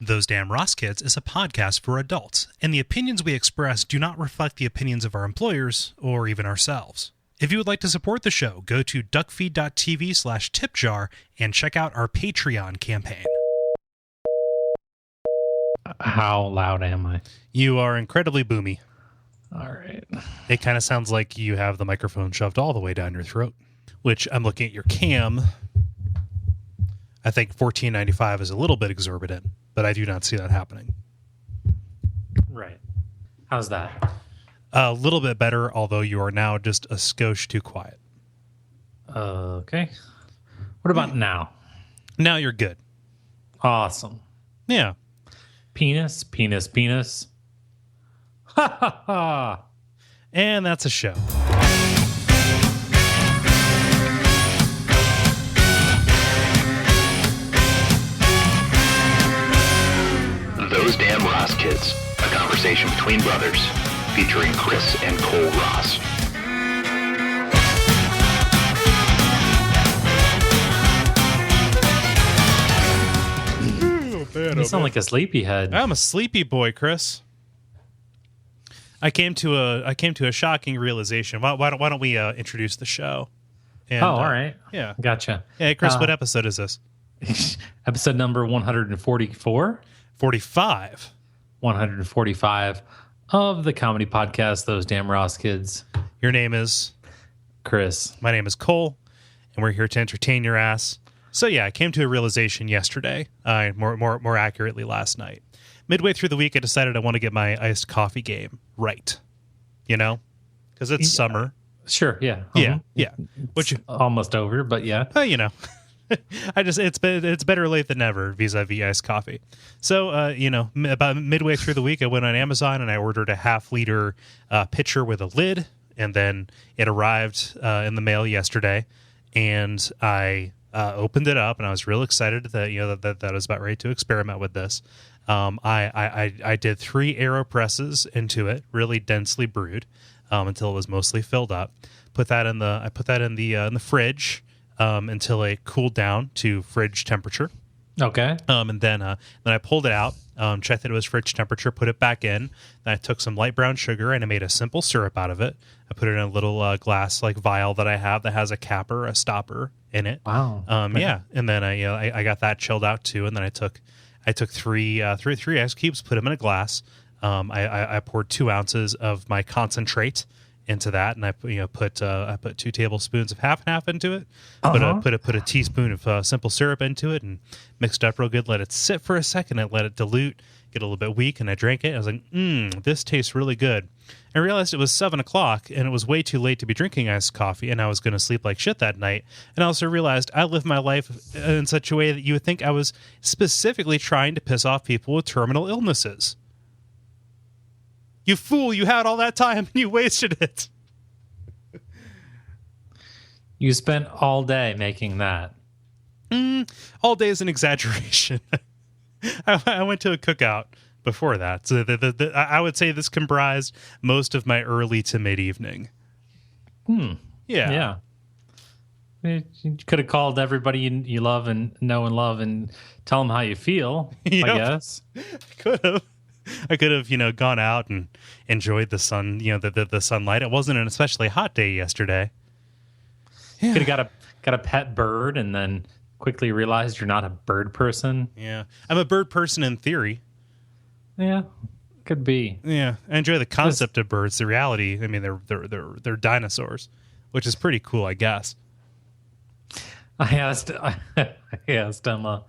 Those Damn Ross Kids is a podcast for adults, and the opinions we express do not reflect the opinions of our employers or even ourselves. If you would like to support the show, go to Duckfeed.tv/tipjar and check out our Patreon campaign. How loud am I? You are incredibly boomy. All right. It kind of sounds like you have the microphone shoved all the way down your throat, which I'm looking at your cam. I think $14.95 is a little bit exorbitant, but I do not see that happening. Right. How's that? A little bit better, although you are now just a skosh too quiet. Okay. What about now? Now you're good. Awesome. Yeah. Penis, penis, penis. Ha ha ha. And that's a show. Those Damn Ross Kids, a conversation between brothers, featuring Kris and Kole Ross. You sound like a sleepyhead. I'm a sleepy boy, Kris. I came to a shocking realization. Why don't we introduce the show? And, all right. Yeah. Gotcha. Hey, Kris, what episode is this? Episode number 144? 45. 145 of the comedy podcast, Those Damn Ross Kids. Your name is? Kris. My name is Kole, and we're here to entertain your ass. So yeah, I came to a realization yesterday, more accurately last night. Midway through the week, I decided I want to get my iced coffee game right. You know? Because it's summer. Sure, yeah. Yeah. Which almost over, but yeah. You know. It's better late than never vis-a-vis iced coffee. So, about midway through the week, I went on Amazon and I ordered a half-liter pitcher with a lid, and then it arrived in the mail yesterday, and I opened it up, and I was real excited that I was about ready to experiment with this. I did 3 AeroPresses into it, really densely brewed, until it was mostly filled up. I put that in the fridge. Until it cooled down to fridge temperature. Okay. And then I pulled it out, checked that it was fridge temperature, put it back in. Then I took some light brown sugar and I made a simple syrup out of it. I put it in a little glass vial that I have that has a capper, a stopper in it. Wow. Yeah. And then I got that chilled out too. And then I took three ice cubes, put them in a glass. I poured 2 ounces of my concentrate into that, and I put 2 tablespoons of half and half into it. Put a teaspoon of simple syrup into it, and mixed it up real good. Let it sit for a second, and let it dilute, get a little bit weak, and I drank it. I was like, this tastes really good. I realized it was 7:00, and it was way too late to be drinking iced coffee, and I was going to sleep like shit that night. And I also realized I live my life in such a way that you would think I was specifically trying to piss off people with terminal illnesses. You fool, you had all that time and you wasted it. You spent all day making that. All day is an exaggeration. I went to a cookout before that. So I would say this comprised most of my early to mid-evening. Yeah. You could have called everybody you love and know and love and tell them how you feel, Yep. I guess. I could have, gone out and enjoyed the sun, the sunlight. It wasn't an especially hot day yesterday. Yeah. Could have got a pet bird and then quickly realized you're not a bird person. Yeah. I'm a bird person in theory. Yeah. Could be. Yeah. I enjoy the concept of birds. The reality, I mean, they're dinosaurs, which is pretty cool, I guess. I asked Emma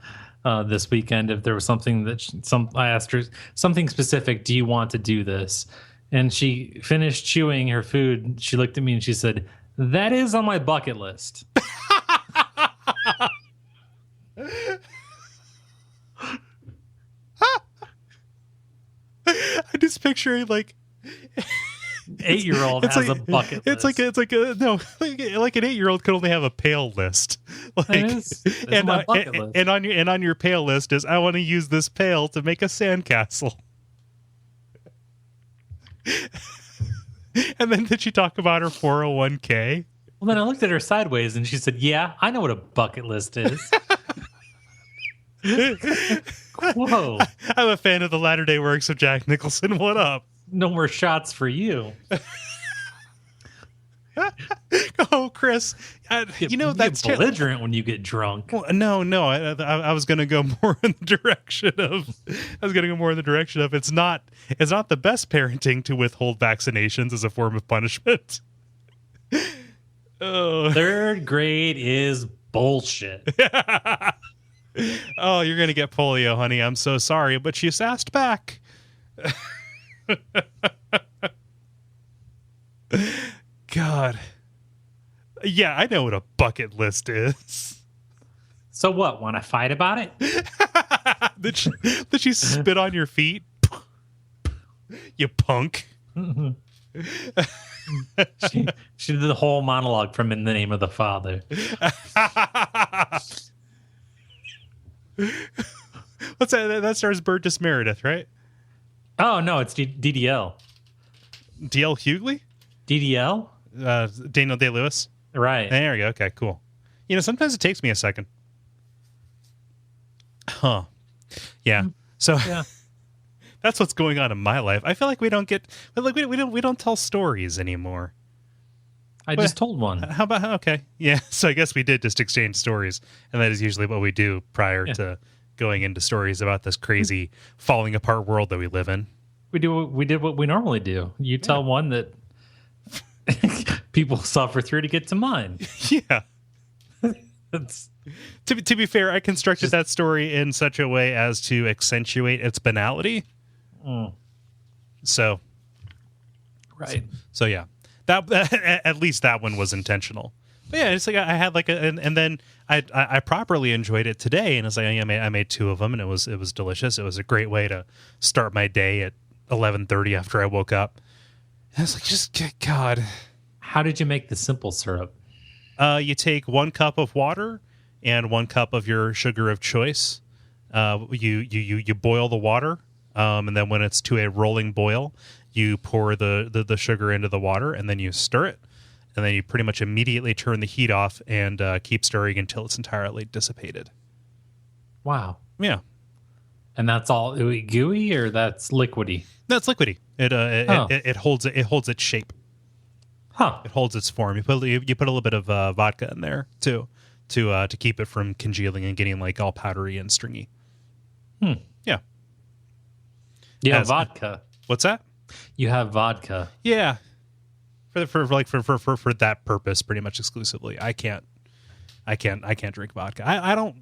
this weekend if there was something I asked her something specific. Do you want to do this? And she finished chewing her food. She looked at me and she said, "That is on my bucket list." I'm just picturing 8-year-old has a bucket list. Like an 8-year-old could only have a pail list. And on your pail list is, I want to use this pail to make a sandcastle. And then did she talk about her 401k? Well, then I looked at her sideways and she said, "Yeah, I know what a bucket list is." Whoa. I'm a fan of the latter-day works of Jack Nicholson. What up? No more shots for you. Oh, Chris, you know that's belligerent when you get drunk. Well, no. I was going to go more in the direction of. It's not the best parenting to withhold vaccinations as a form of punishment. Oh. Third grade is bullshit. Oh, you're going to get polio, honey. I'm so sorry, but she sassed back. God. Yeah, I know what a bucket list is. So what? Want to fight about it? Did she spit on your feet? You punk. She did the whole monologue from In the Name of the Father. What's that? That stars Burgess Meredith, right? Oh, no, it's DDL. D.L. Hughley? DDL? Daniel Day-Lewis? Right. There we go. Okay, cool. You know, sometimes it takes me a second. Huh. Yeah. So Yeah. that's what's going on in my life. I feel like we don't tell stories anymore. I just told one. How about okay? Yeah. So I guess we did just exchange stories, and that is usually what we do prior to going into stories about this crazy falling apart world that we live in. We did what we normally do. You tell one that people suffer through to get to mine. Yeah. It's To be fair, I constructed that story in such a way as to accentuate its banality. So, right. So yeah, that at least that one was intentional. But yeah, it's like I had like and then I properly enjoyed it today, and it's like I made two of them, and it was delicious. It was a great way to start my day at 11:30 after I woke up. And I was like, just God. How did you make the simple syrup? You take 1 cup of water and 1 cup of your sugar of choice. You boil the water, and then when it's to a rolling boil, you pour the sugar into the water, and then you stir it, and then you pretty much immediately turn the heat off and keep stirring until it's entirely dissipated. Wow. Yeah. And that's all gooey, or that's liquidy? That's liquidy. It holds its shape. Huh. It holds its form. You put a little bit of vodka in there too, to keep it from congealing and getting like all powdery and stringy. Yeah. You have vodka. What's that? You have vodka. Yeah. For that purpose, pretty much exclusively. I can't drink vodka. I don't.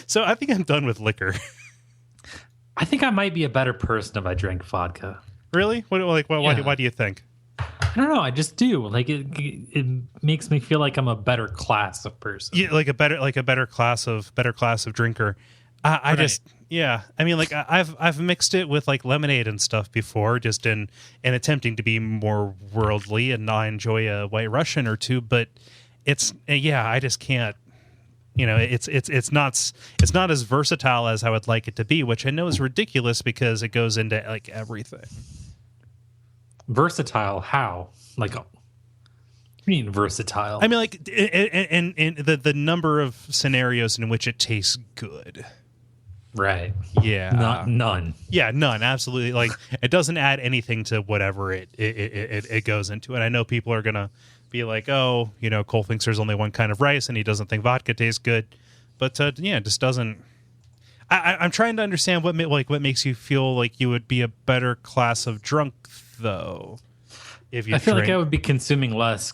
So I think I'm done with liquor. I think I might be a better person if I drank vodka. Really? Why do you think? I don't know. I just do. Like it makes me feel like I'm a better class of person. Yeah, like a better class of drinker. I just I mean, like I've mixed it with like lemonade and stuff before, just in attempting to be more worldly and not enjoy a White Russian or two. But it's I just can't. You know, it's not as versatile as I would like it to be, which I know is ridiculous because it goes into like everything. Versatile? How? Like, what do you mean versatile? I mean, like, in the number of scenarios in which it tastes good. Right. Yeah. None. Yeah, none. Absolutely. Like, it doesn't add anything to whatever it goes into. And I know people are gonna be like, oh, you know, Kole thinks there's only one kind of rice, and he doesn't think vodka tastes good. But it just doesn't. I'm trying to understand what makes you feel like you would be a better class of drunk, though. If you, I feel like I would be consuming less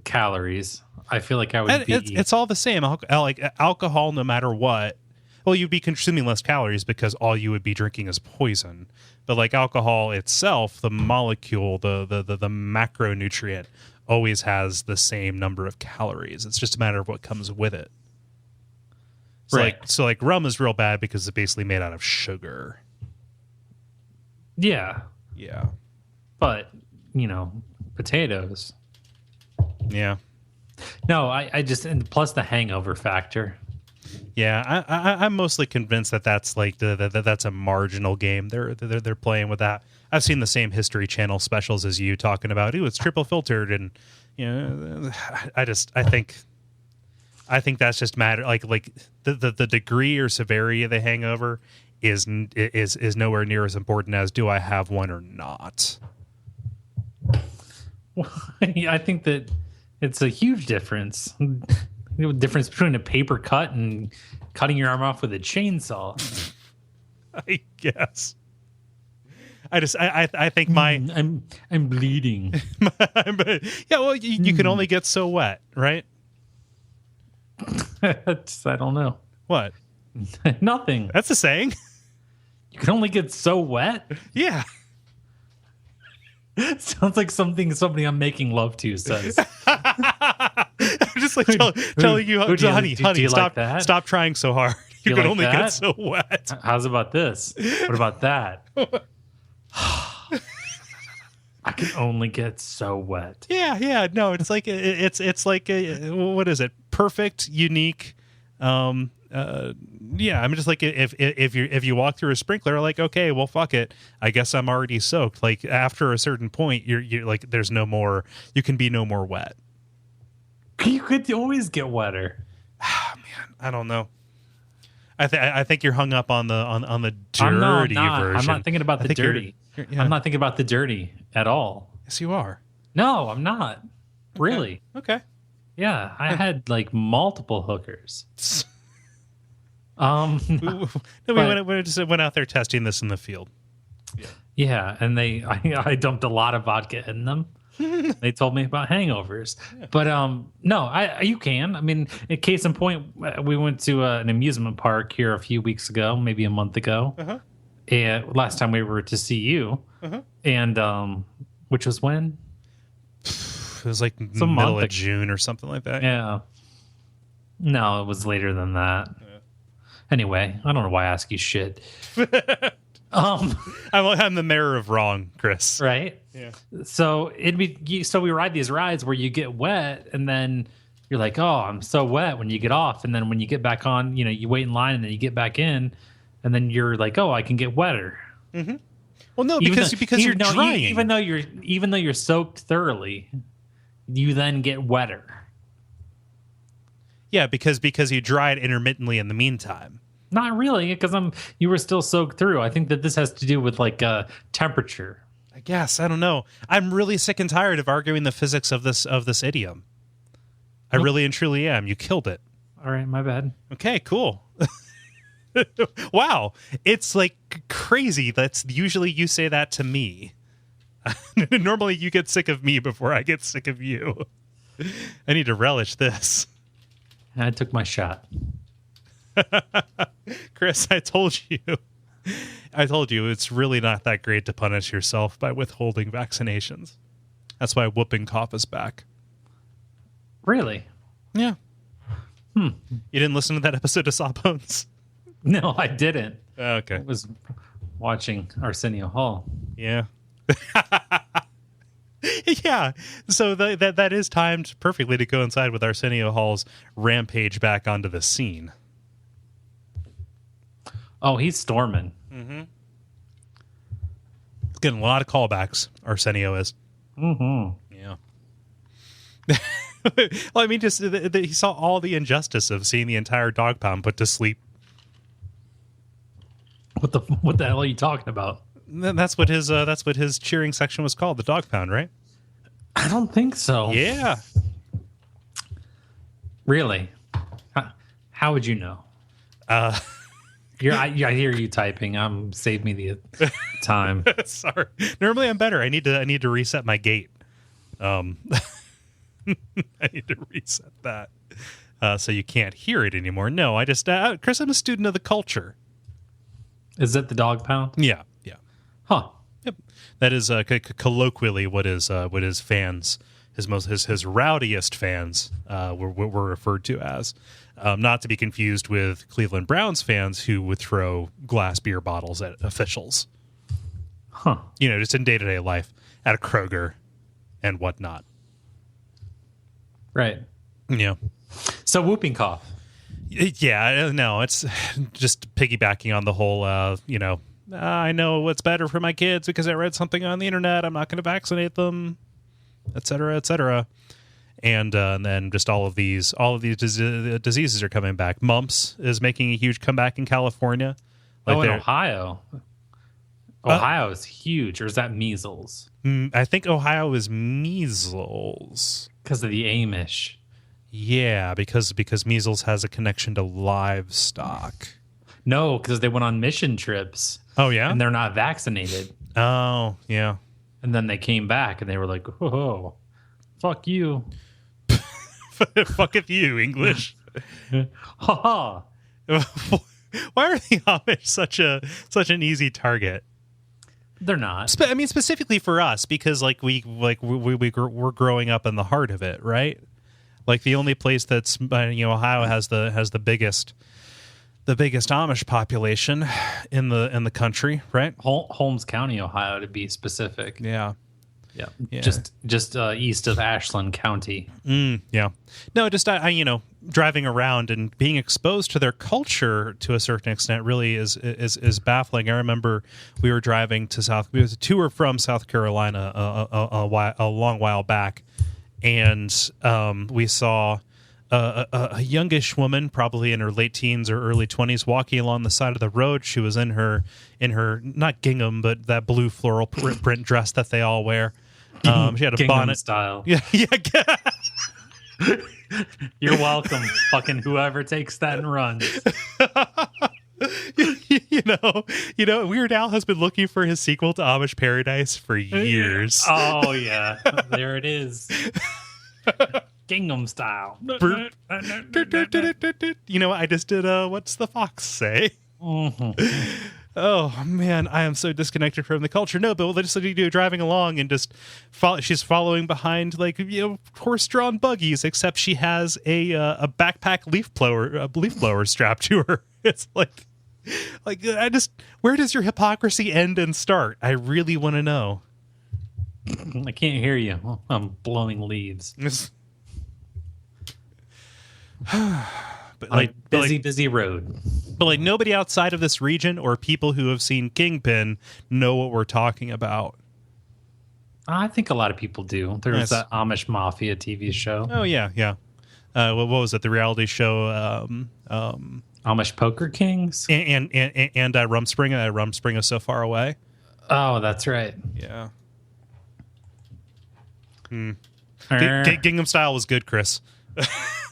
calories. I feel like I would be. It's all the same. Like alcohol, no matter what. Well, you'd be consuming less calories because all you would be drinking is poison. But like alcohol itself, the molecule, the macronutrient, always has the same number of calories. It's just a matter of what comes with it. So right. So rum is real bad because it's basically made out of sugar. Yeah. Yeah. But, potatoes. Yeah. No, I just, and plus the hangover factor. Yeah, I'm mostly convinced that that's like that's a marginal game. They're playing with that. I've seen the same History Channel specials as you talking about. Ooh, it's triple filtered, and I think I think that's just matter like the degree or severity of the hangover is nowhere near as important as do I have one or not. I think that it's a huge difference. The difference between a paper cut and cutting your arm off with a chainsaw. I guess. I think I'm bleeding. Yeah, well, you can only get so wet, right? I don't know. What? Nothing. That's a saying. You can only get so wet? Yeah. Sounds like something somebody I'm making love to says. I'm just like telling you, honey, stop trying so hard. You can only get so wet. How's about this? What about that? I can only get so wet. Yeah. No, it's like it's like what is it? Perfect, unique. Yeah, I'm just like if you walk through a sprinkler, like okay, well fuck it. I guess I'm already soaked. Like after a certain point, you're like there's no more. You can be no more wet. You could always get wetter. Man, I don't know. I think you're hung up on the dirty version. I'm not thinking about the dirty. I'm not thinking about the dirty at all. Yes, you are. No, I'm not. Really? Okay. Yeah, I had like multiple hookers. We went out there testing this in the field. Yeah, and I dumped a lot of vodka in them. They told me about hangovers, but no, you can. I mean, in case in point, we went to an amusement park here a few weeks ago, maybe a month ago, and last time we were to see you, and which was when it was like middle of June or something like that. Yeah, no, it was later than that. Yeah. Anyway, I don't know why I ask you shit. I'm the mayor of wrong, Chris. Right? Yeah. So we ride these rides where you get wet and then you're like, oh, I'm so wet when you get off, and then when you get back on, you wait in line and then you get back in, and then you're like, oh, I can get wetter. Mm-hmm. Well, no, because you're drying. Even though you're soaked thoroughly, you then get wetter. Yeah, because you dried intermittently in the meantime. Not really, because you were still soaked through. I think that this has to do with like temperature. I guess, I don't know. I'm really sick and tired of arguing the physics of this idiom. I really and truly am. You killed it. All right, my bad. Okay, cool. Wow, it's like crazy. That's usually you say that to me. Normally, you get sick of me before I get sick of you. I need to relish this. I took my shot. Chris, I told you it's really not that great to punish yourself by withholding vaccinations. That's why whooping cough is back. Really? Yeah. You didn't listen to that episode of Sawbones? No, I didn't. Okay. I was watching Arsenio Hall. Yeah. Yeah, so that is timed perfectly to coincide with Arsenio Hall's rampage back onto the scene. Oh, he's storming. Mm-hmm. It's getting a lot of callbacks, Arsenio is. Mm-hmm. Yeah. Well, I mean, just he saw all the injustice of seeing the entire dog pound put to sleep. What the hell are you talking about? That's what his cheering section was called, the dog pound, right? I don't think so. Yeah. Really? How would you know? I hear you typing. Save me the time. Sorry. Normally I'm better. I need to reset my gate. I need to reset that so you can't hear it anymore. No, I just Chris, I'm a student of the culture. Is it the dog pound? Yeah. Huh. Yep. That is colloquially what his fans, his rowdiest fans were referred to as. Not to be confused with Cleveland Browns fans who would throw glass beer bottles at officials. Huh. Just in day-to-day life at a Kroger and whatnot. Right. Yeah. So whooping cough. Yeah, no, it's just piggybacking on the whole, I know what's better for my kids because I read something on the internet. I'm not going to vaccinate them, et cetera, et cetera. and then just all of these diseases are coming back. Mumps is making a huge comeback in California. In Ohio. Ohio is huge, or is that measles? I think Ohio is measles because of the Amish. Yeah, because measles has a connection to livestock. No, because they went on mission trips. Oh yeah, and they're not vaccinated. Oh yeah, and then they came back and they were like, "Oh, fuck you, fuck you, English." Ha ha. Why are the Amish such an easy target? They're not. I mean, specifically for us, because we're growing up in the heart of it, right? Like the only place that's Ohio has the biggest Amish population in the country, right? Holmes County, Ohio, to be specific. Yeah. Just east of Ashland County. Yeah. No, just I driving around and being exposed to their culture to a certain extent really is baffling. I remember we were driving to or from South Carolina a long while back, and we saw a youngish woman, probably in her late teens or early 20s, walking along the side of the road. She was in her not gingham, but that blue floral print dress that they all wear. She had a Gingham bonnet style. Yeah. You're welcome, fucking whoever takes that and runs. Weird Al has been looking for his sequel to Amish Paradise for years. Oh yeah, there it is. Gingham style. I just did what's the fox say? Mm-hmm. Oh man, I am so disconnected from the culture. No, but we'll just driving along and just she's following behind horse-drawn buggies, except she has a backpack leaf blower strapped to her. It's like where does your hypocrisy end and start? I really want to know. I can't hear you. I'm blowing leaves. But busy road. But nobody outside of this region or people who have seen Kingpin know what we're talking about. I think a lot of people do. There's that Amish Mafia TV show. Oh yeah. What was it? The reality show Amish Poker Kings and Rumspringa. Rumspringa is so far away. Oh, that's right. Yeah. Gingham Style was good, Chris.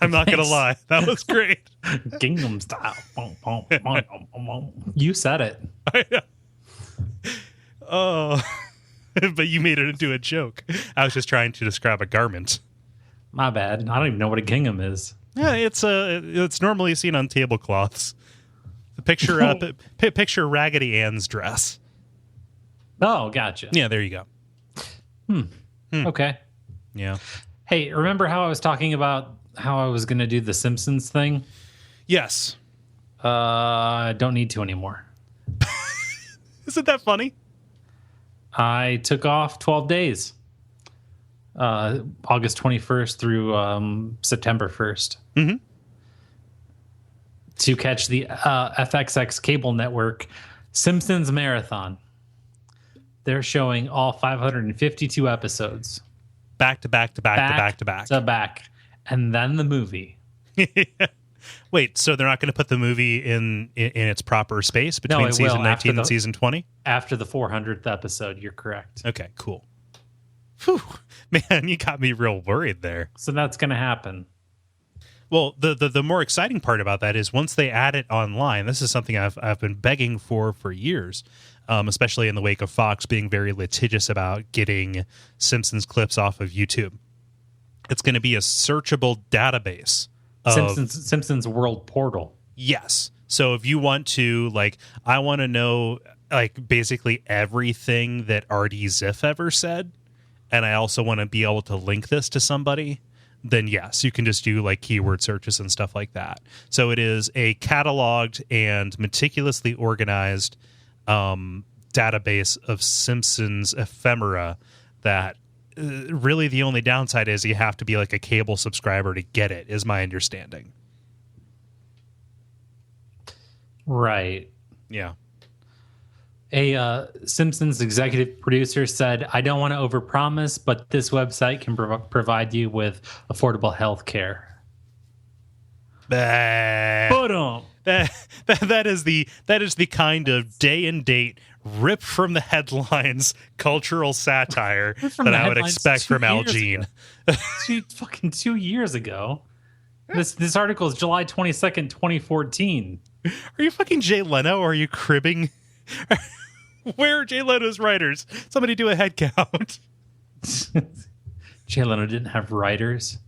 I'm not gonna lie, that was great. Gingham Style. You said it. Oh, but you made it into a joke. I was just trying to describe a garment. My bad. I don't even know what a gingham is. Yeah, it's normally seen on tablecloths. Picture Raggedy Ann's dress. Oh, gotcha. Yeah, there you go. Okay. Yeah. Hey, remember how I was talking about how I was going to do the Simpsons thing? Yes. I don't need to anymore. Isn't that funny? I took off 12 days. August 21st through September 1st. Mm-hmm. To catch the FXX cable network Simpsons Marathon. They're showing all 552 episodes. Back to back to back to back. To back. And then the movie. Wait, so they're not going to put the movie in its proper space between season 19 and season 20? After the 400th episode, you're correct. Okay, cool. Whew, man, you got me real worried there. So that's going to happen. Well, the more exciting part about that is once they add it online, this is something I've been begging for years, especially in the wake of Fox being very litigious about getting Simpsons clips off of YouTube. It's going to be a searchable database of Simpsons World portal. Yes. So if you want to, I want to know, basically everything that Artie Ziff ever said, and I also want to be able to link this to somebody, then yes, you can just do keyword searches and stuff like that. So it is a cataloged and meticulously organized database of Simpsons ephemera that really the only downside is you have to be a cable subscriber to get it, is my understanding. Right. Yeah. A Simpsons executive producer said, "I don't want to overpromise, but this website can provide you with affordable health care." That is the kind of day and date ripped from the headlines cultural satire that I would expect from Al Jean. Fucking 2 years ago. This article is July 22nd, 2014. Are you fucking Jay Leno, or are you cribbing? Where are Jay Leno's writers? Somebody do a head count. Jay Leno didn't have writers.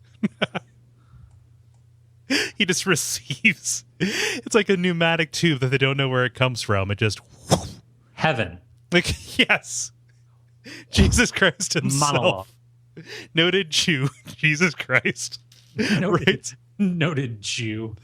He just receives. It's like a pneumatic tube that they don't know where it comes from. It just heaven. Like, yes, Jesus Christ himself. Monologue. Noted Jew, Jesus Christ. Noted Jew.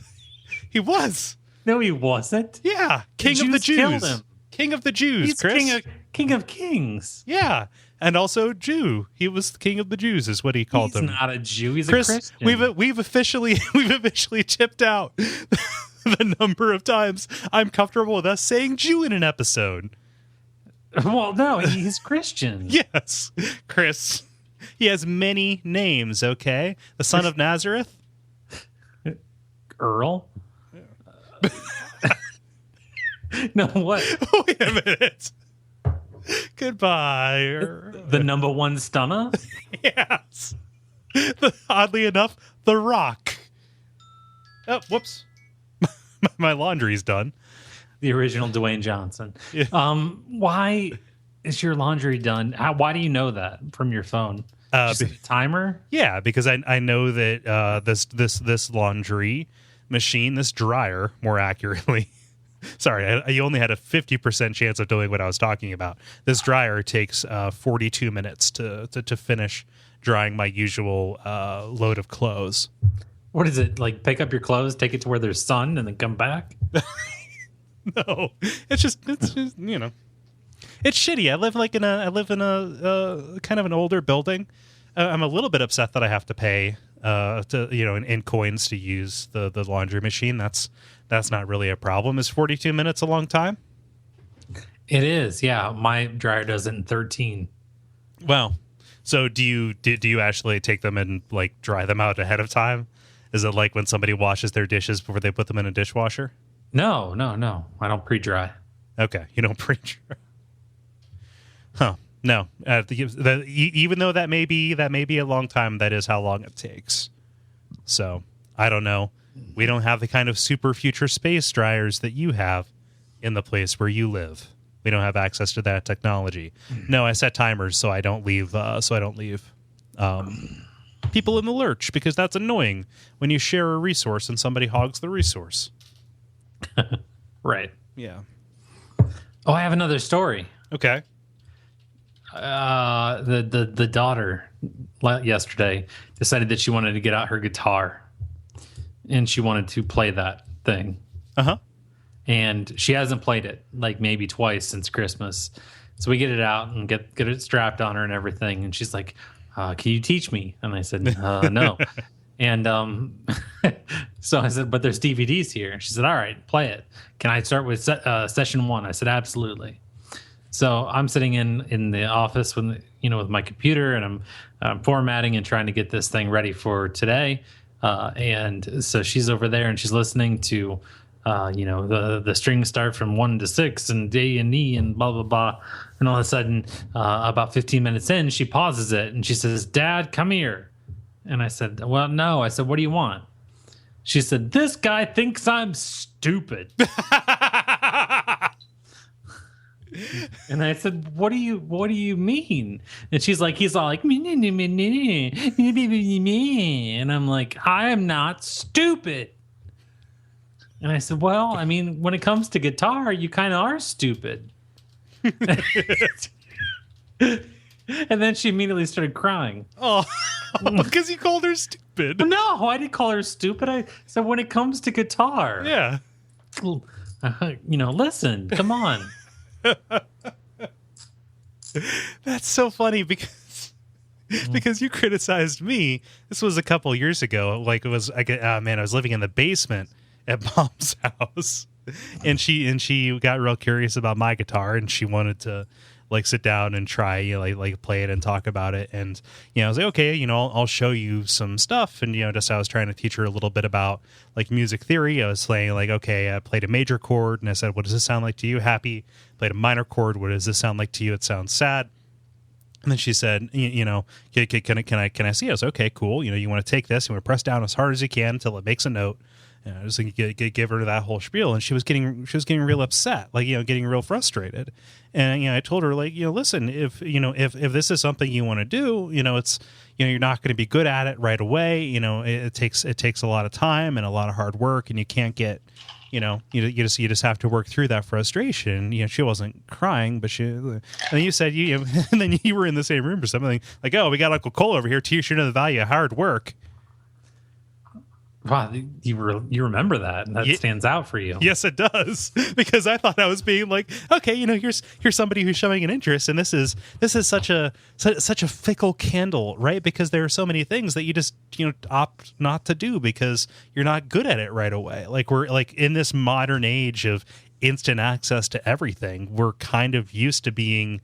He was. No, he wasn't. Yeah, King of the Jews. Killed him. King of the Jews, He's Chris. King of Kings. Yeah, and also Jew. He was the King of the Jews, is what he called them. He's not a Jew. He's Chris, a Christian. we've officially chipped out the number of times I'm comfortable with us saying Jew in an episode. Well, no, he's Christian. Yes, Chris. He has many names. Okay, the son of Nazareth. Earl. Yeah. No, what? Wait a minute. Goodbye. The number one stunner? Yes. Oddly enough, The Rock. Oh, whoops. My laundry's done. The original Dwayne Johnson. Yeah. Why is your laundry done? Why do you know that from your phone? Just a timer? Yeah, because I know that this laundry machine, this dryer, more accurately. Sorry, you only had a 50% chance of doing what I was talking about. This dryer takes 42 minutes to finish drying my usual load of clothes. What is it, like pick up your clothes, take it to where there's sun, and then come back? No, it's just you know, it's shitty. I live in a kind of an older building. I'm a little bit upset that I have to pay in coins to use the laundry machine. That's not really a problem. Is 42 minutes a long time? It is. Yeah, my dryer does it in 13. Wow. So do you actually take them and like dry them out ahead of time? Is it like when somebody washes their dishes before they put them in a dishwasher? No. I don't pre-dry. Okay, you don't pre-dry. Huh. No. Even though that may be a long time, that is how long it takes. So I don't know. We don't have the kind of super future space dryers that you have in the place where you live. We don't have access to that technology. No, I set timers so I don't leave. People in the lurch, because that's annoying when you share a resource and somebody hogs the resource. Right. Yeah. Oh, I have another story. Okay. The daughter yesterday decided that she wanted to get out her guitar and she wanted to play that thing. Uh-huh. And she hasn't played it like maybe twice since Christmas. So we get it out and get it strapped on her and everything. And she's like, can you teach me? And I said, no. And so I said, but there's DVDs here. And she said, all right, play it. Can I start with session 1? I said, absolutely. So I'm sitting in the office with my computer, and I'm formatting and trying to get this thing ready for today. And so she's over there and she's listening to, the strings start from 1 to 6 and D and E and blah, blah, blah. And all of a sudden, about 15 minutes in, she pauses it and she says, Dad, come here. And I said, well, no. I said, what do you want? She said, this guy thinks I'm stupid. And I said, what do you mean? And she's like, he's all like, and I'm like, I am not stupid. And I said, well, I mean, when it comes to guitar, you kind of are stupid. And then she immediately started crying. Oh, because you called her stupid. No, I didn't call her stupid. I said, when it comes to guitar. Yeah. Listen, come on. That's so funny because you criticized me. This was a couple years ago. Like I was living in the basement at Mom's house, and she got real curious about my guitar, and she wanted to like sit down and try, like play it and talk about it. And, I was like, okay, I'll show you some stuff. And, just I was trying to teach her a little bit about like music theory. I was saying like, okay, I played a major chord and I said, what does this sound like to you? Happy. Played a minor chord. What does this sound like to you? It sounds sad. And then she said, can I see it? I was like, okay, cool. You want to take this, you want to press down as hard as you can until it makes a note. I was like, give her that whole spiel, and she was getting real upset, like, getting real frustrated. And, I told her, like, listen, if this is something you want to do, it's, you're not going to be good at it right away. It takes a lot of time and a lot of hard work, and you can't get, you just have to work through that frustration. She wasn't crying, but and then you said, and then you were in the same room or something like, oh, we got Uncle Kole over here teaching you the value of hard work. Wow, you remember that, and that stands out for you. Yes, it does, because I thought I was being like, okay, here's somebody who's showing an interest, and this is such a fickle candle, right? Because there are so many things that you just opt not to do because you're not good at it right away. Like, we're like in this modern age of instant access to everything, we're kind of used to being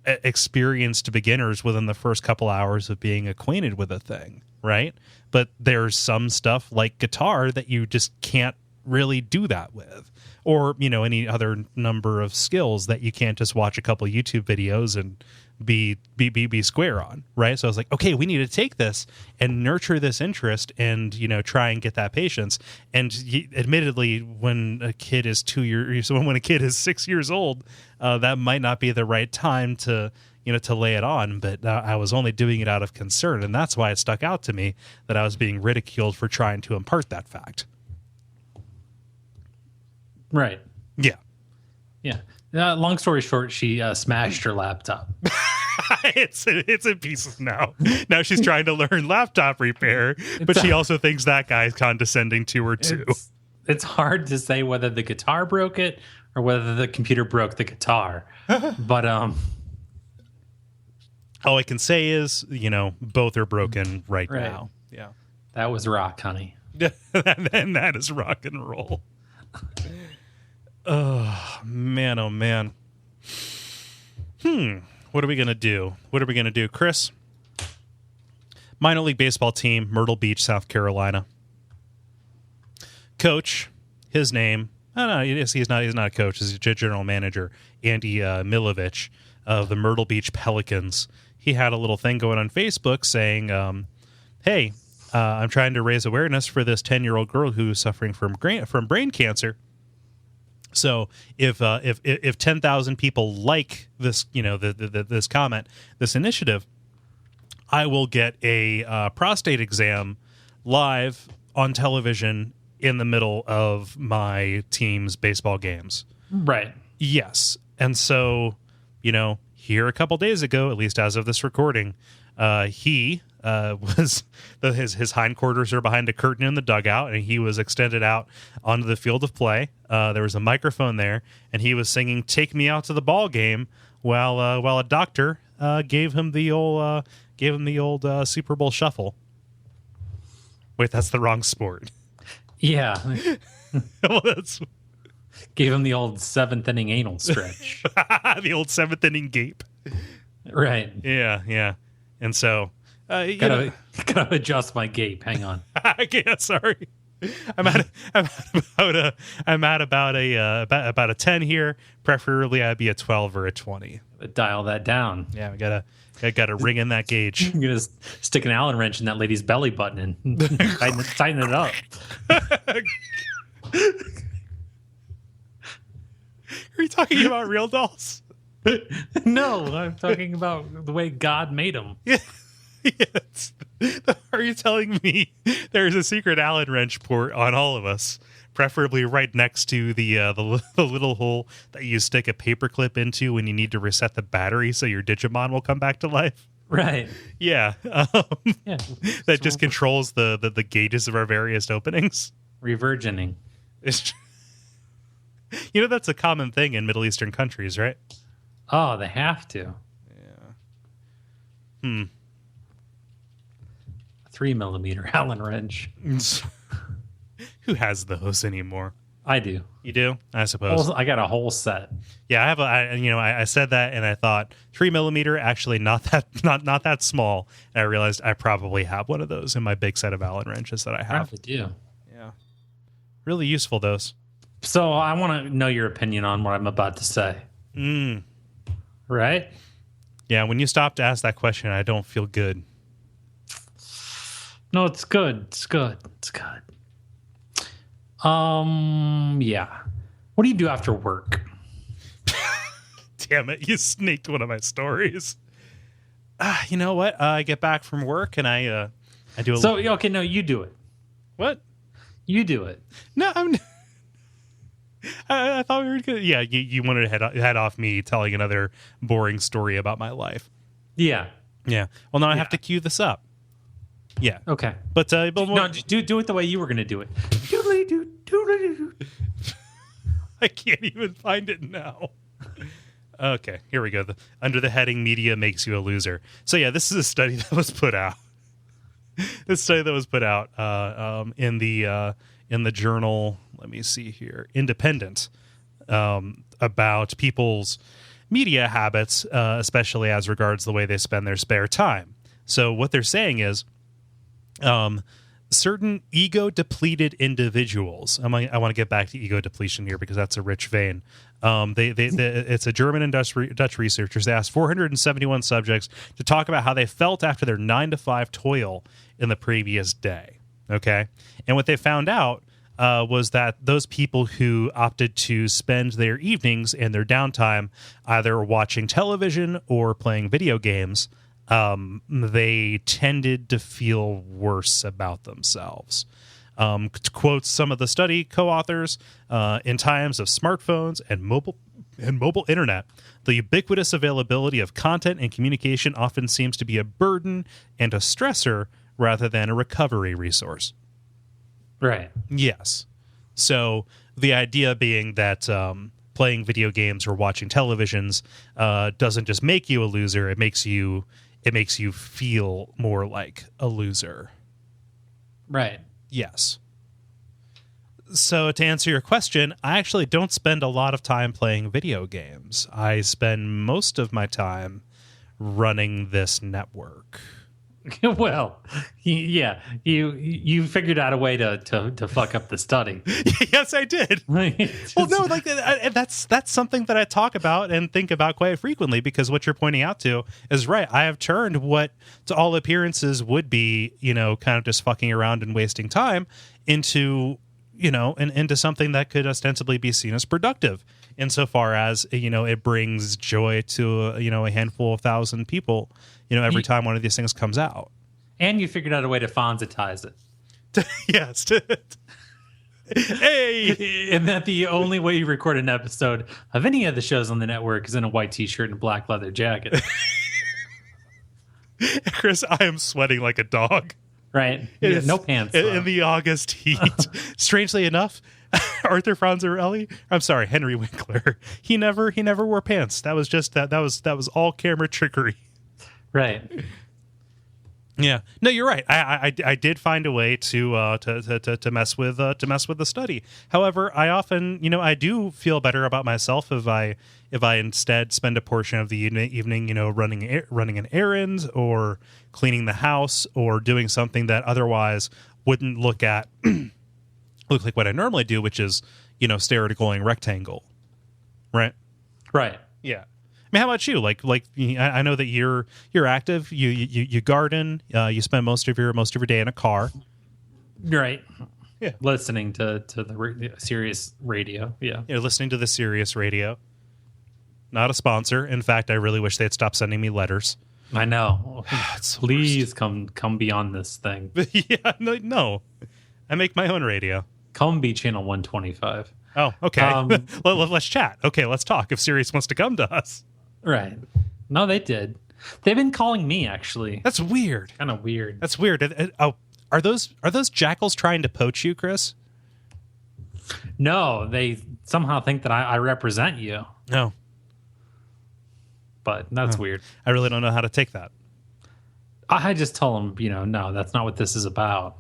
experienced beginners within the first couple hours of being acquainted with a thing, right? But there's some stuff like guitar that you just can't really do that with, or any other number of skills that you can't just watch a couple YouTube videos and be square on, right? So I was like, okay, we need to take this and nurture this interest and try and get that patience. And admittedly, when a kid is 2 years, when a kid is 6 years old, that might not be the right time to lay it on, but I was only doing it out of concern, and that's why it stuck out to me that I was being ridiculed for trying to impart that fact. Right. Yeah. Yeah. Long story short, she smashed her laptop. It's in pieces now. Now she's trying to learn laptop repair, but she also thinks that guy's condescending to her too. It's hard to say whether the guitar broke it or whether the computer broke the guitar, but all I can say is, both are broken right now. Yeah. That was rock, honey. And that is rock and roll. Oh, man, oh, man. What are we going to do? Chris? Minor league baseball team, Myrtle Beach, South Carolina. Coach, his name, he's not a coach. He's a general manager, Andy Milovich of the Myrtle Beach Pelicans. He had a little thing going on Facebook saying, hey, I'm trying to raise awareness for this 10-year-old girl who's suffering from brain cancer. So if 10,000 people like this, this comment, this initiative, I will get a prostate exam live on television in the middle of my team's baseball games. Right. Yes. And so, here a couple days ago, at least as of this recording, he was his hindquarters are behind a curtain in the dugout, and he was extended out onto the field of play. There was a microphone there, and he was singing "Take Me Out to the Ball Game" while a doctor gave him the old Super Bowl shuffle. Wait, that's the wrong sport. Yeah. Well, that's. Gave him the old seventh inning anal stretch. The old seventh inning gape. Right. Yeah. And so, gotta adjust my gape. Hang on. Yeah, sorry. I'm at about a 10 here. Preferably, I'd be a 12 or a 20. Dial that down. Yeah, I gotta ring in that gauge. I'm gonna stick an Allen wrench in that lady's belly button and tighten it up. Are you talking about real dolls? No, I'm talking about the way God made them. Yeah. Yes. Are you telling me there's a secret Allen wrench port on all of us, preferably right next to the little hole that you stick a paperclip into when you need to reset the battery so your Digimon will come back to life? Right. Yeah. Yeah. That just controls the gauges of our various openings. Revirgining. That's a common thing in Middle Eastern countries, right? Oh, they have to. Yeah. 3 millimeter Allen wrench. Who has those anymore? I do. You do? I suppose. I got a whole set. Yeah, I have I said that and I thought 3mm, actually not that small. And I realized I probably have one of those in my big set of Allen wrenches that I I have. probably do. Yeah. Really useful, those. So I want to know your opinion on what I'm about to say. Right? Yeah, when you stop to ask that question, I don't feel good. No, it's good. It's good. It's good. Yeah. What do you do after work? Damn it, you sneaked one of my stories. You know what? I get back from work and I do a Okay, no, you do it. What? You do it. No, I thought we were good. Yeah, you wanted to head off me telling another boring story about my life. Yeah. Yeah. Well, now I have to cue this up. Yeah. Okay. But no, do it the way you were going to do it. I can't even find it now. Okay, here we go. Under the heading "Media Makes You a Loser." So yeah, this is a study that was put out. This study that was put out in the journal. Let me see here, Independent, about people's media habits, especially as regards the way they spend their spare time. So what they're saying is, certain ego-depleted individuals. I want to get back to ego depletion here because that's a rich vein. It's a German and Dutch researchers. They asked 471 subjects to talk about how they felt after their 9-to-5 toil in the previous day. Okay, and what they found out was that those people who opted to spend their evenings and their downtime either watching television or playing video games, they tended to feel worse about themselves. To quote some of the study co-authors, in times of smartphones and mobile internet, the ubiquitous availability of content and communication often seems to be a burden and a stressor rather than a recovery resource. Right. Yes. So the idea being that playing video games or watching televisions doesn't just make you a loser; it makes you feel more like a loser. Right. Yes. So to answer your question, I actually don't spend a lot of time playing video games. I spend most of my time running this network. Well, yeah, you figured out a way to fuck up the study. Yes, I did. Well, no, like that's something that I talk about and think about quite frequently, because what you're pointing out to is right. I have turned what to all appearances would be, kind of just fucking around and wasting time into, into something that could ostensibly be seen as productive, insofar as, it brings joy to, a handful of thousand people, every time one of these things comes out. And you figured out a way to Fonzitize it. Yes. Hey! And that the only way you record an episode of any of the shows on the network is in a white t-shirt and a black leather jacket. Chris, I am sweating like a dog. Right. Yeah, no pants. In the August heat. Strangely enough, Arthur Henry Winkler. He never wore pants. That was just that was all camera trickery. Right. Yeah. No, you're right. I did find a way to mess with the study. However, I often, I do feel better about myself if I instead spend a portion of the evening, running an errand or cleaning the house or doing something that otherwise wouldn't look like what I normally do, which is, stare at a glowing rectangle. Right. Right. Yeah. I mean, how about you? Like I know that you're active. You garden. You spend most of your day in a car. Right. Yeah. Listening to the Sirius radio. Yeah. You're listening to the Sirius radio. Not a sponsor. In fact, I really wish they'd stop sending me letters. I know. Please worst. come be on this thing. Yeah. No. I make my own radio. Come be channel 125. Oh, okay. Let's chat. Okay, let's talk. If Sirius wants to come to us. Right. No, they did. They've been calling me, actually. That's weird. Kind of weird. That's weird. Are those jackals trying to poach you, Chris? No, they somehow think that I represent you. No. But that's weird. I really don't know how to take that. I just tell them, no, that's not what this is about.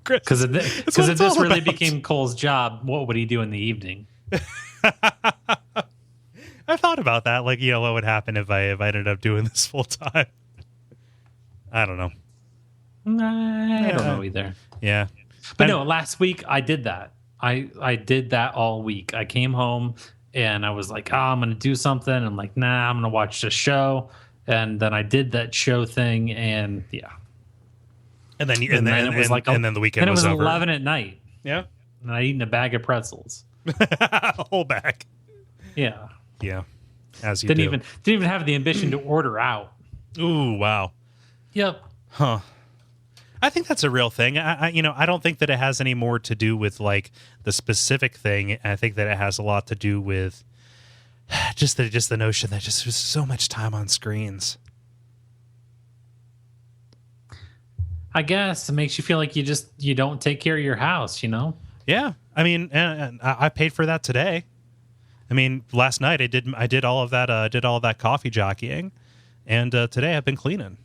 Chris. Because if That's what it's this all really about. became Cole's job, what would he do in the evening? I thought about that. Like, what would happen if I ended up doing this full time? I don't know. I don't know either. Yeah. But no, last week I did that. I did that all week. I came home and I was like, I'm going to do something. I'm like, nah, I'm going to watch the show. And then I did that show thing, and yeah. And then it was like, and then the weekend and it was over. 11 at night. Yeah. And I eaten a bag of pretzels. A whole bag. Yeah. Yeah. As you didn't even have the ambition to order out. Ooh, wow. Yep. Huh. I think that's a real thing. I don't think that it has any more to do with like the specific thing. I think that it has a lot to do with just the notion that just there's so much time on screens. I guess it makes you feel like you don't take care of your house, Yeah. I mean, and I paid for that today. I mean, last night I did all of that coffee jockeying, and today I've been cleaning.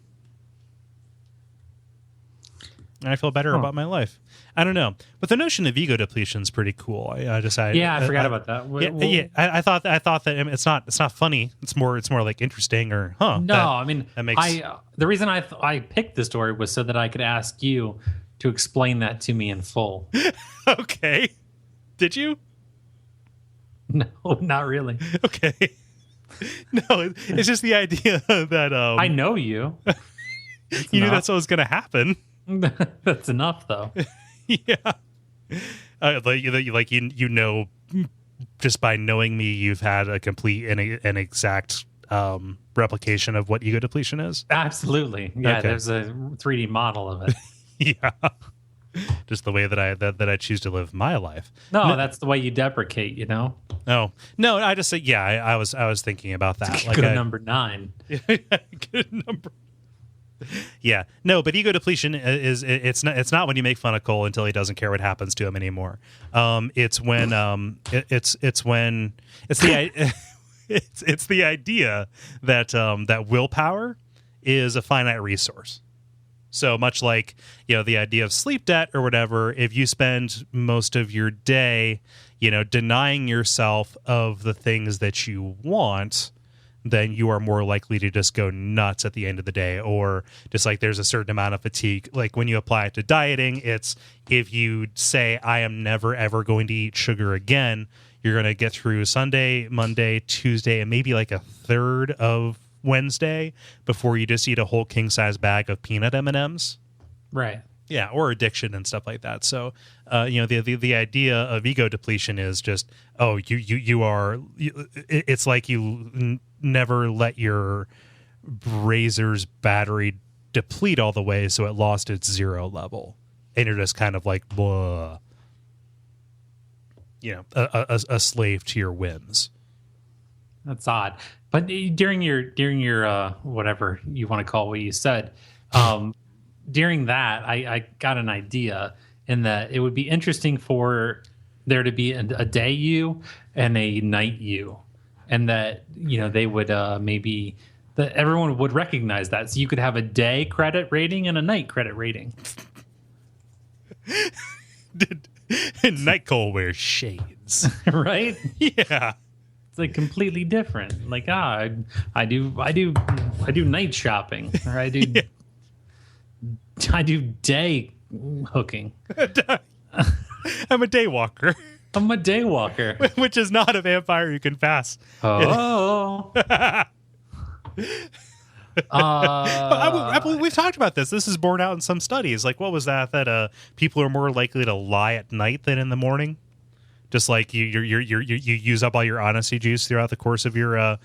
And I feel better about my life. I don't know, but the notion of ego depletion is pretty cool. I forgot about that. I thought that it's not funny. It's more like interesting or No, that makes the reason I picked the story was so that I could ask you to explain that to me in full. Okay. Did you? No, not really. Okay. No, it's just the idea that I know you. You knew that's what was going to happen. That's enough, though. Yeah. Just by knowing me, you've had a complete and exact replication of what ego depletion is. Absolutely. Yeah, Okay. There's a 3D model of it. Yeah. Just the way that I choose to live my life. No, that's the way you deprecate, Oh no, I just say I was thinking about that. Like number 9. Good number. Yeah, no, but ego depletion it's not when you make fun of Kole until he doesn't care what happens to him anymore. It's when it's the idea that willpower is a finite resource. So much like, the idea of sleep debt or whatever, if you spend most of your day, denying yourself of the things that you want, then you are more likely to just go nuts at the end of the day. Or just like there's a certain amount of fatigue. Like when you apply it to dieting, it's if you say, I am never, ever going to eat sugar again, you're going to get through Sunday, Monday, Tuesday, and maybe like a third of Wednesday before you just eat a whole king-size bag of peanut M&Ms. Right. Yeah, or addiction and stuff like that. So, the idea of ego depletion is just, it's like you never let your razor's battery deplete all the way, so it lost its zero level, and you're just kind of like, blah, a slave to your whims. That's odd. But during your whatever you want to call what you said, during that, I got an idea in that it would be interesting for there to be a day you and a night you, and that they would maybe that everyone would recognize that, so you could have a day credit rating and a night credit rating. Night Kole wears shades, right? Yeah. It's like completely different. Like I do night shopping, or I do yeah. I do day hooking. I'm a day walker. I'm a day walker, which is not a vampire you can pass. Oh. I believe we've talked about this. This is borne out in some studies. Like, what was that? That people are more likely to lie at night than in the morning. Just like you use up all your honesty juice throughout the course of your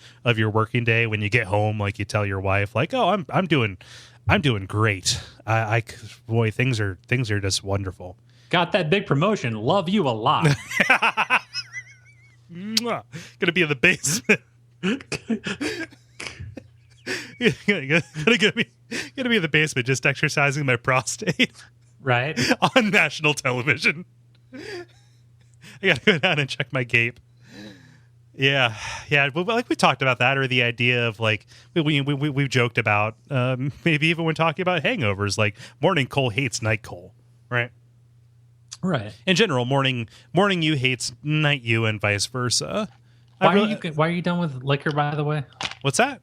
working day. When you get home, like you tell your wife, like, "Oh, I'm doing great. Boy, things are just wonderful. Got that big promotion. Love you a lot. Gonna be in the basement. gonna be in the basement, just exercising my prostate, right, on national television. I gotta go down and check my gape. Yeah. But like we talked about that, or the idea of like we've joked about maybe even when talking about hangovers, like morning Kole hates night Kole, right? Right. In general, morning you hates night you and vice versa. Why are you done with liquor, by the way? What's that?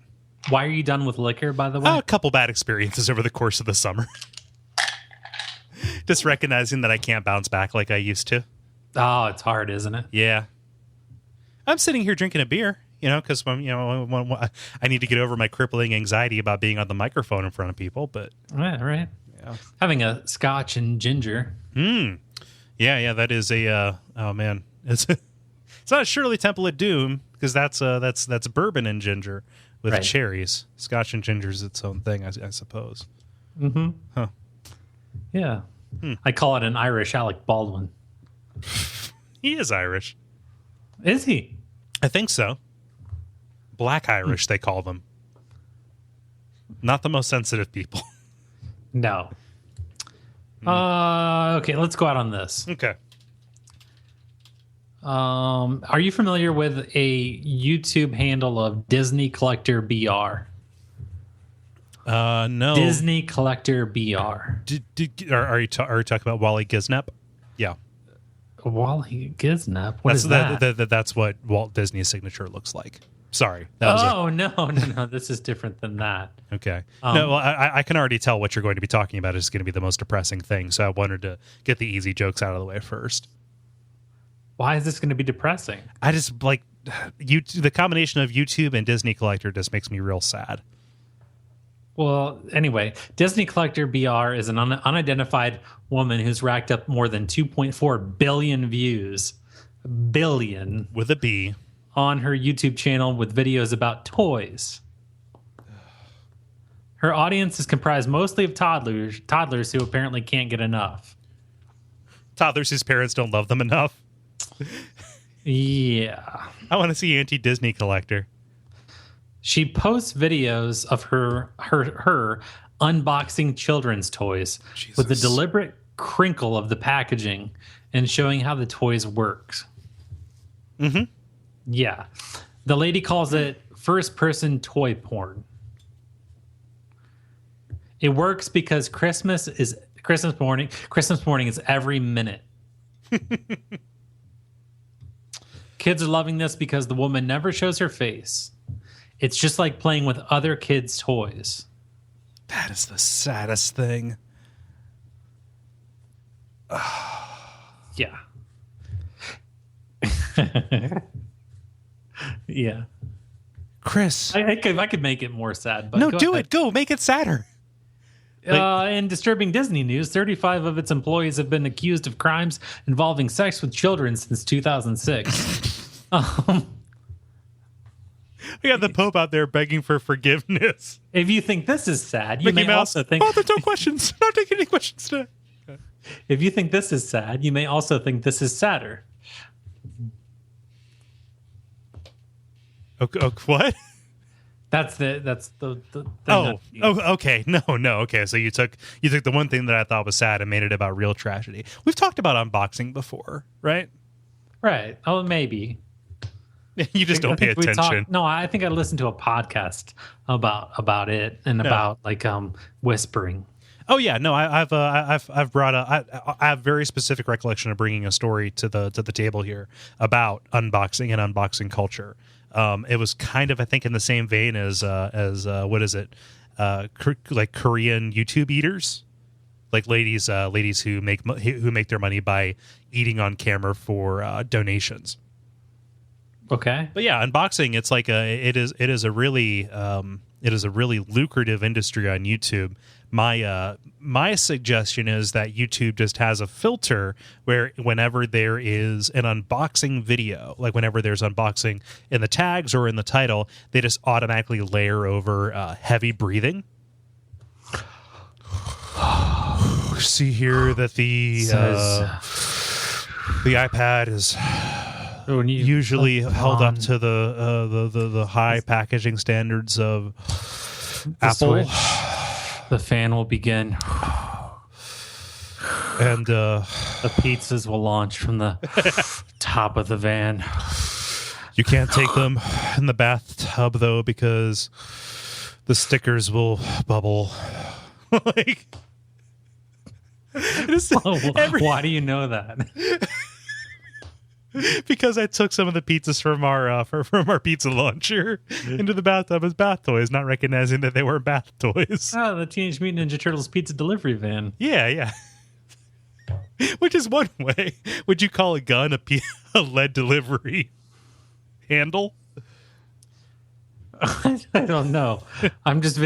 Why are you done with liquor, by the way? A couple bad experiences over the course of the summer. Just recognizing that I can't bounce back like I used to. Oh, it's hard, isn't it? Yeah. I'm sitting here drinking a beer, because when I need to get over my crippling anxiety about being on the microphone in front of people. But right. Yeah. Having a scotch and ginger. Yeah. That is a oh man, it's not Shirley Temple of Doom because that's bourbon and ginger with cherries. Scotch and ginger is its own thing, I suppose. Mm-hmm. Huh. Yeah. I call it an Irish Alec Baldwin. He is Irish. Is he? I think so. Black Irish, they call them. Not the most sensitive people. No. Okay, let's go out on this. Okay. Are you familiar with a YouTube handle of Disney Collector BR? No. Disney Collector BR. Are you talking about Wally Gisnep? Yeah. Wally Gisnep? What is that? That's what Walt Disney's signature looks like. Sorry. No. This is different than that. Okay. No, well, I can already tell what you're going to be talking about is going to be the most depressing thing, so I wanted to get the easy jokes out of the way first. Why is this going to be depressing? I just, the combination of YouTube and Disney Collector just makes me real sad. Well, anyway, Disney Collector BR is an unidentified woman who's racked up more than 2.4 billion views. Billion. With a B. On her YouTube channel with videos about toys. Her audience is comprised mostly of toddlers who apparently can't get enough. Toddlers whose parents don't love them enough. Yeah. I want to see Anti-Disney Collector. She posts videos of her unboxing children's toys with the deliberate crinkle of the packaging and showing how the toys work. Mm-hmm. Yeah. The lady calls it first-person toy porn. It works because Christmas morning is every minute. Kids are loving this because the woman never shows her face. It's just like playing with other kids' toys. That is the saddest thing. Yeah. Yeah. Chris. I could make it more sad. But no, do it. Go. Make it sadder. In disturbing Disney news, 35 of its employees have been accused of crimes involving sex with children since 2006. We got the Pope out there begging for forgiveness. If you think this is sad, you Mickey may Mouse. also think... Oh, there's no questions. Not taking any questions today. Okay. If you think this is sad, you may also think this is sadder. Okay, what? That's the thing. Okay. No. Okay, so you took the one thing that I thought was sad and made it about real tragedy. We've talked about unboxing before, right? Right. Oh, maybe. You just don't pay attention. No, I think I listened to a podcast about it and about whispering. Oh yeah, no, I've brought I have very specific recollection of bringing a story to the table here about unboxing and unboxing culture. It was kind of, I think, in the same vein as what is it, like Korean YouTube eaters, like ladies who make their money by eating on camera for donations. Okay, but yeah, unboxing, it's like it is a really lucrative industry on YouTube. My suggestion is that YouTube just has a filter where whenever there is an unboxing video, like whenever there's unboxing in the tags or in the title, they just automatically layer over heavy breathing. See here that the iPad is usually held up to the high packaging standards of Apple. The fan will begin. And the pizzas will launch from the top of the van. You can't take them in the bathtub, though, because the stickers will bubble. Why do you know that? Because I took some of the pizzas from our pizza launcher into the bathtub as bath toys, not recognizing that they were bath toys. Oh, the Teenage Mutant Ninja Turtles pizza delivery van. Yeah. Which is one way. Would you call a gun a lead delivery handle? I don't know. I'm just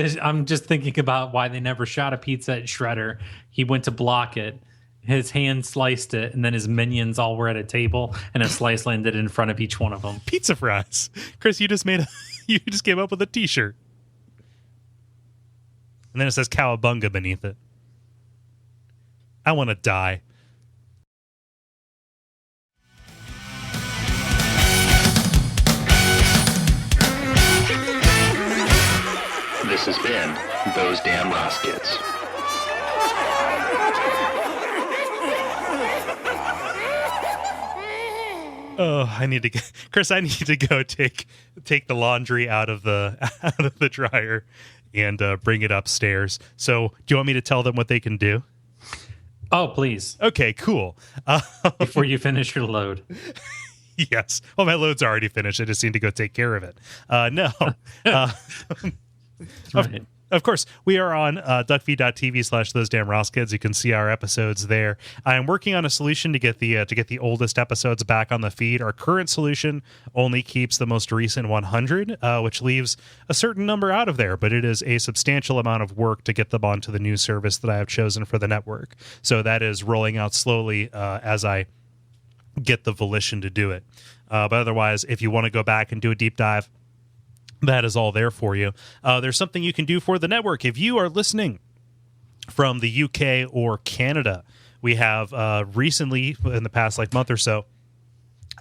thinking about why they never shot a pizza at Shredder. He went to block it. His hand sliced it, and then his minions all were at a table, and a slice landed in front of each one of them. Pizza fries. Chris, you just came up with a t-shirt. And then it says Cowabunga beneath it. I want to die. This has been Those Damn Ross Kids. Oh, Chris, I need to go take the laundry out of the dryer and bring it upstairs. So, do you want me to tell them what they can do? Oh, please. Okay, cool. Before you finish your load. Yes. Well, my load's already finished. I just need to go take care of it. No. Right. Of course, we are on Duckfeed.tv / Those Damn Ross Kids. You can see our episodes there. I am working on a solution to get the oldest episodes back on the feed. Our current solution only keeps the most recent 100, which leaves a certain number out of there, but it is a substantial amount of work to get them onto the new service that I have chosen for the network. So that is rolling out slowly as I get the volition to do it. But otherwise, if you want to go back and do a deep dive, that is all there for you. There's something you can do for the network. If you are listening from the UK or Canada, we have recently, in the past month or so,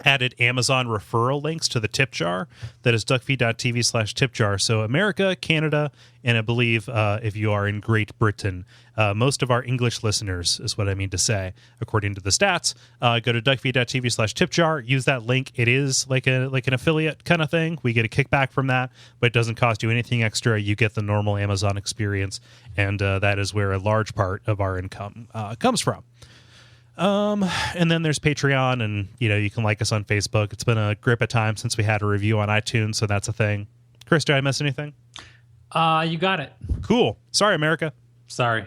added Amazon referral links to the tip jar. That is Duckfeed.tv / tip jar. So America, Canada, and I believe if you are in Great Britain, most of our English listeners is what I mean to say, according to the stats. Go to Duckfeed.tv / tip jar. Use that link. It is like an affiliate kind of thing. We get a kickback from that, but it doesn't cost you anything extra. You get the normal Amazon experience, and that is where a large part of our income comes from. And then there's Patreon, and you can like us on Facebook. It's been a grip of time since we had a review on iTunes, so that's a thing. Chris, did I miss anything? You got it. Cool. Sorry, America. Sorry.